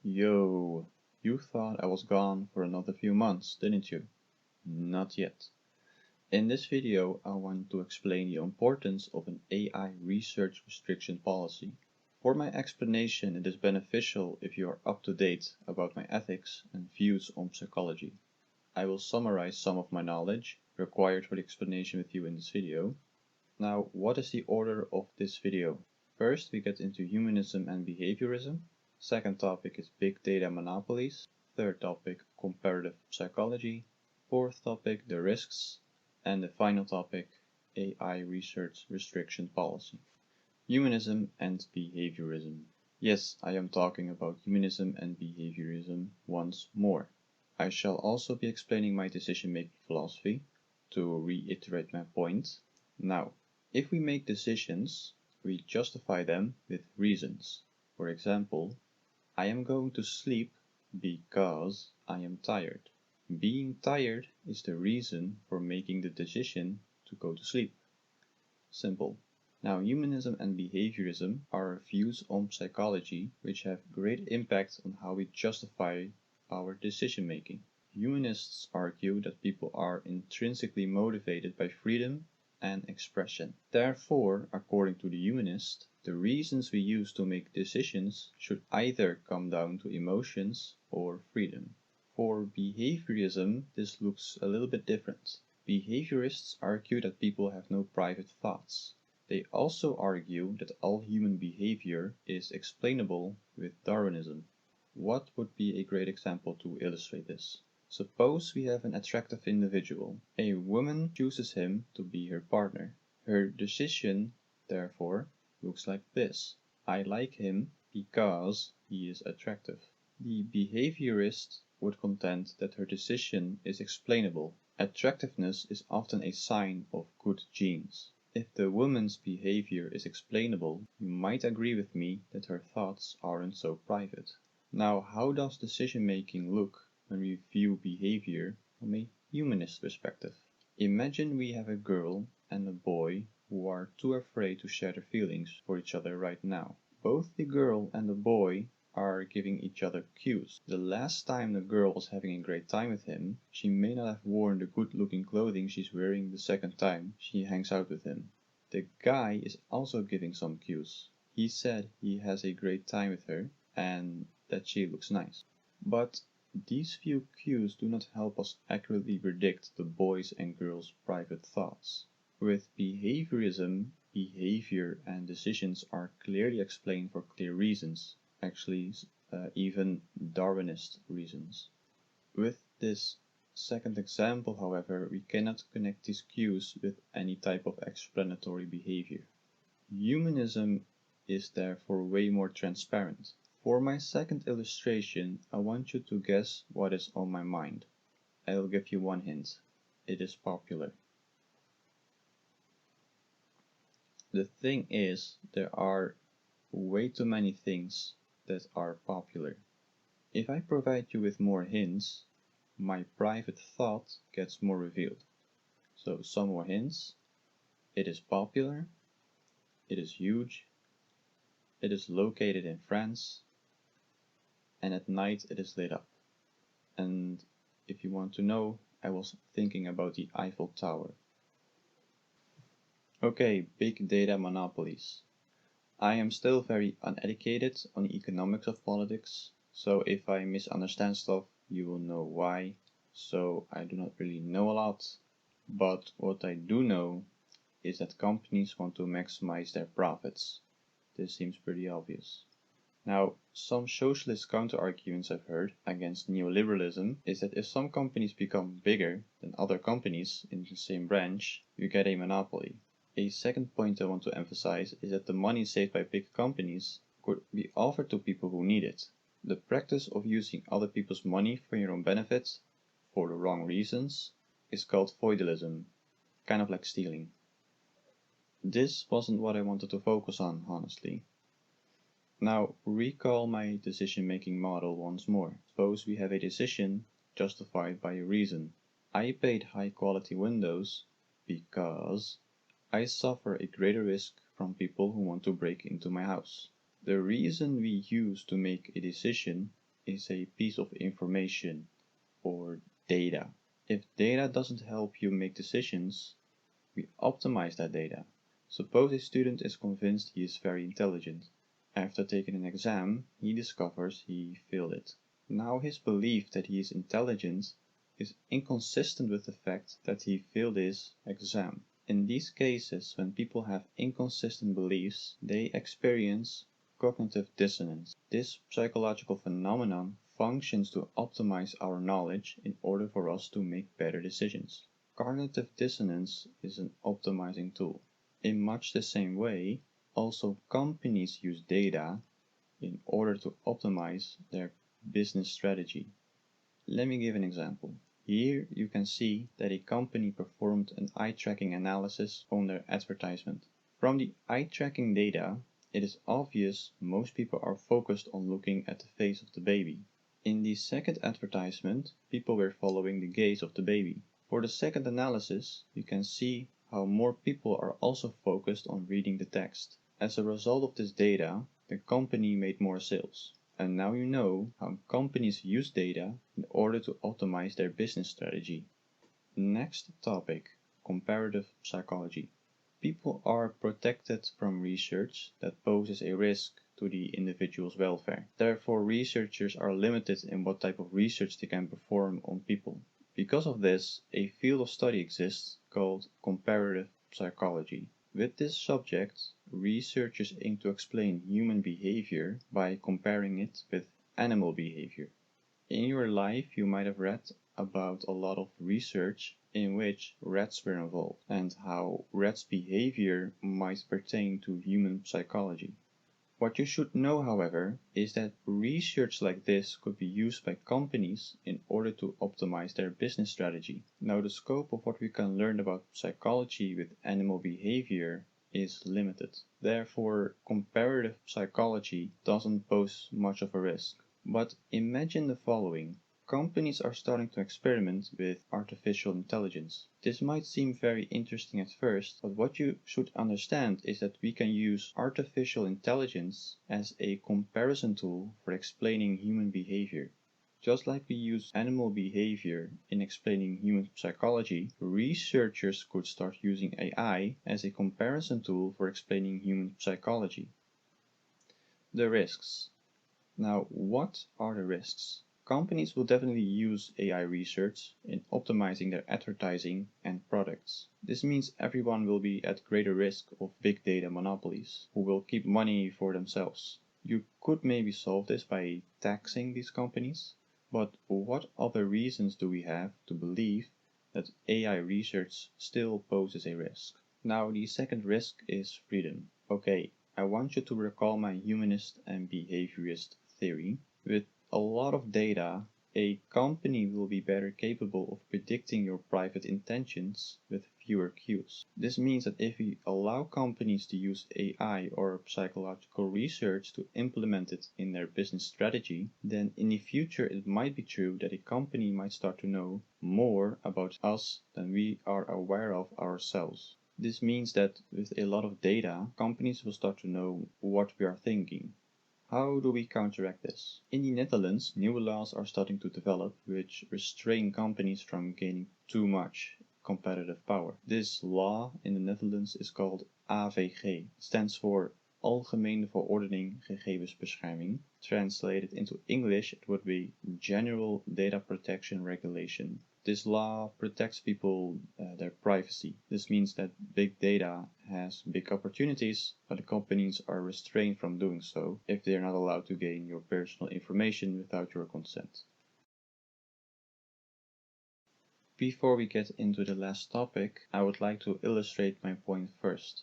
Yo, you thought I was gone for another few months, didn't you? Not yet. In this video, I want to explain the importance of an AI research restriction policy. For my explanation, it is beneficial if you are up to date about my ethics and views on psychology. I will summarize some of my knowledge required for the explanation with you in this video. Now, what is the order of this video? First, we get into humanism and behaviorism. Second topic is big data monopolies. Third topic, comparative psychology. Fourth topic, the risks. And the final topic, AI research restriction policy. Humanism and behaviorism. Yes, I am talking about humanism and behaviorism once more. I shall also be explaining my decision-making philosophy to reiterate my point. Now, if we make decisions, we justify them with reasons. For example, I am going to sleep because I am tired. Being tired is the reason for making the decision to go to sleep. Simple. Now, humanism and behaviorism are views on psychology which have great impact on how we justify our decision making. Humanists argue that people are intrinsically motivated by freedom and expression. Therefore, according to the humanist, the reasons we use to make decisions should either come down to emotions or freedom. For behaviorism, this looks a little bit different. Behaviorists argue that people have no private thoughts. They also argue that all human behavior is explainable with Darwinism. What would be a great example to illustrate this? Suppose we have an attractive individual. A woman chooses him to be her partner. Her decision, therefore, looks like this. I like him because he is attractive. The behaviorist would contend that her decision is explainable. Attractiveness is often a sign of good genes. If the woman's behavior is explainable, you might agree with me that her thoughts aren't so private. Now, how does decision making look when we view behavior from a humanist perspective? Imagine we have a girl and a boy who are too afraid to share their feelings for each other right now. Both the girl and the boy are giving each other cues. The last time the girl was having a great time with him, she may not have worn the good-looking clothing she's wearing the second time she hangs out with him. The guy is also giving some cues. He said he has a great time with her and that she looks nice. But these few cues do not help us accurately predict the boys' and girls' private thoughts. With behaviorism, behavior and decisions are clearly explained for clear reasons, actually even Darwinist reasons. With this second example, however, we cannot connect these cues with any type of explanatory behavior. Humanism is therefore way more transparent. For my second illustration, I want you to guess what is on my mind. I'll give you one hint. It is popular. The thing is, there are way too many things that are popular. If I provide you with more hints, my private thought gets more revealed. So some more hints. It is popular. It is huge. It is located in France. And at night it is lit up. And if you want to know, I was thinking about the Eiffel Tower. Okay, big data monopolies. I am still very uneducated on the economics of politics, so if I misunderstand stuff, you will know why. So I do not really know a lot, but what I do know is that companies want to maximize their profits. This seems pretty obvious. Now, some socialist counter-arguments I've heard against neoliberalism is that if some companies become bigger than other companies in the same branch, you get a monopoly. A second point I want to emphasize is that the money saved by big companies could be offered to people who need it. The practice of using other people's money for your own benefit, for the wrong reasons, is called feudalism, kind of like stealing. This wasn't what I wanted to focus on, honestly. Now, recall my decision-making model once more. Suppose we have a decision justified by a reason. I paid high-quality windows because I suffer a greater risk from people who want to break into my house. The reason we use to make a decision is a piece of information or data. If data doesn't help you make decisions, we optimize that data. Suppose a student is convinced he is very intelligent. After taking an exam, he discovers he failed it. Now his belief that he is intelligent is inconsistent with the fact that he failed his exam. In these cases, when people have inconsistent beliefs, they experience cognitive dissonance. This psychological phenomenon functions to optimize our knowledge in order for us to make better decisions. Cognitive dissonance is an optimizing tool. In much the same way, also companies use data in order to optimize their business strategy. Let me give an example. Here you can see that a company performed an eye tracking analysis on their advertisement. From the eye tracking data, it is obvious most people are focused on looking at the face of the baby. In the second advertisement, people were following the gaze of the baby. For the second analysis, you can see how more people are also focused on reading the text. As a result of this data, the company made more sales. And now you know how companies use data in order to optimize their business strategy. Next topic, comparative psychology. People are protected from research that poses a risk to the individual's welfare. Therefore, researchers are limited in what type of research they can perform on people. Because of this, a field of study exists called comparative psychology. With this subject, researchers aim to explain human behavior by comparing it with animal behavior. In your life, you might have read about a lot of research in which rats were involved and how rats' behavior might pertain to human psychology. What you should know, however, is that research like this could be used by companies in order to optimize their business strategy. Now, the scope of what we can learn about psychology with animal behavior is limited. Therefore, comparative psychology doesn't pose much of a risk. But imagine the following. Companies are starting to experiment with artificial intelligence. This might seem very interesting at first, but what you should understand is that we can use artificial intelligence as a comparison tool for explaining human behavior. Just like we use animal behavior in explaining human psychology, researchers could start using AI as a comparison tool for explaining human psychology. The risks. Now, what are the risks? Companies will definitely use AI research in optimizing their advertising and products. This means everyone will be at greater risk of big data monopolies, who will keep money for themselves. You could maybe solve this by taxing these companies, but what other reasons do we have to believe that AI research still poses a risk? Now, the second risk is freedom. Okay, I want you to recall my humanist and behaviorist theory. With a lot of data, a company will be better capable of predicting your private intentions with fewer cues. This means that if we allow companies to use AI or psychological research to implement it in their business strategy, then in the future it might be true that a company might start to know more about us than we are aware of ourselves. This means that with a lot of data, companies will start to know what we are thinking. How do we counteract this? In the Netherlands, new laws are starting to develop which restrain companies from gaining too much competitive power. This law in the Netherlands is called AVG. It stands for Algemene Verordening Gegevensbescherming. Translated into English, it would be General Data Protection Regulation. This law protects people, their privacy. This means that big data has big opportunities, but the companies are restrained from doing so if they are not allowed to gain your personal information without your consent. Before we get into the last topic, I would like to illustrate my point first.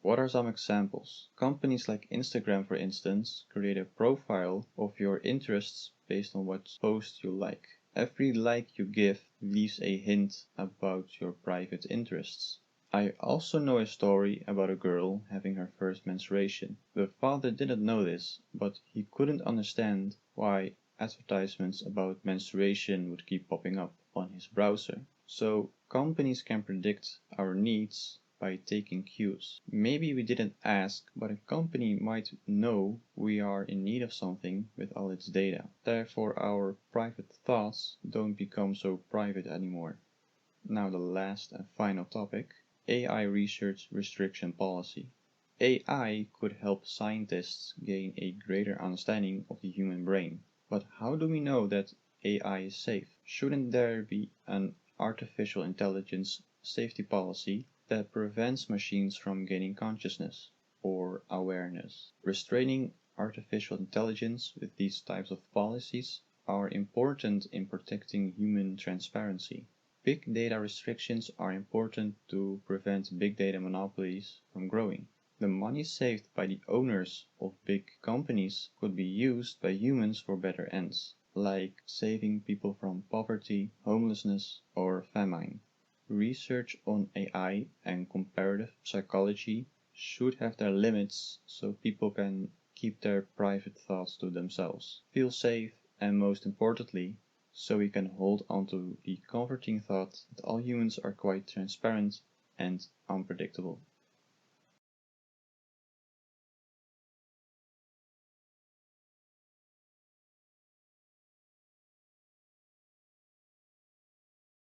What are some examples? Companies like Instagram, for instance, create a profile of your interests based on what posts you like. Every like you give leaves a hint about your private interests. I also know a story about a girl having her first menstruation. The father didn't know this, but he couldn't understand why advertisements about menstruation would keep popping up on his browser. So companies can predict our needs by taking cues. Maybe we didn't ask, but a company might know we are in need of something with all its data. Therefore, our private thoughts don't become so private anymore. Now the last and final topic, AI research restriction policy. AI could help scientists gain a greater understanding of the human brain. But how do we know that AI is safe? Shouldn't there be an artificial intelligence safety policy that prevents machines from gaining consciousness or awareness? Restraining artificial intelligence with these types of policies are important in protecting human transparency. Big data restrictions are important to prevent big data monopolies from growing. The money saved by the owners of big companies could be used by humans for better ends, like saving people from poverty, homelessness, or famine. Research on AI and comparative psychology should have their limits so people can keep their private thoughts to themselves, feel safe, and most importantly, so we can hold onto the comforting thought that all humans are quite transparent and unpredictable.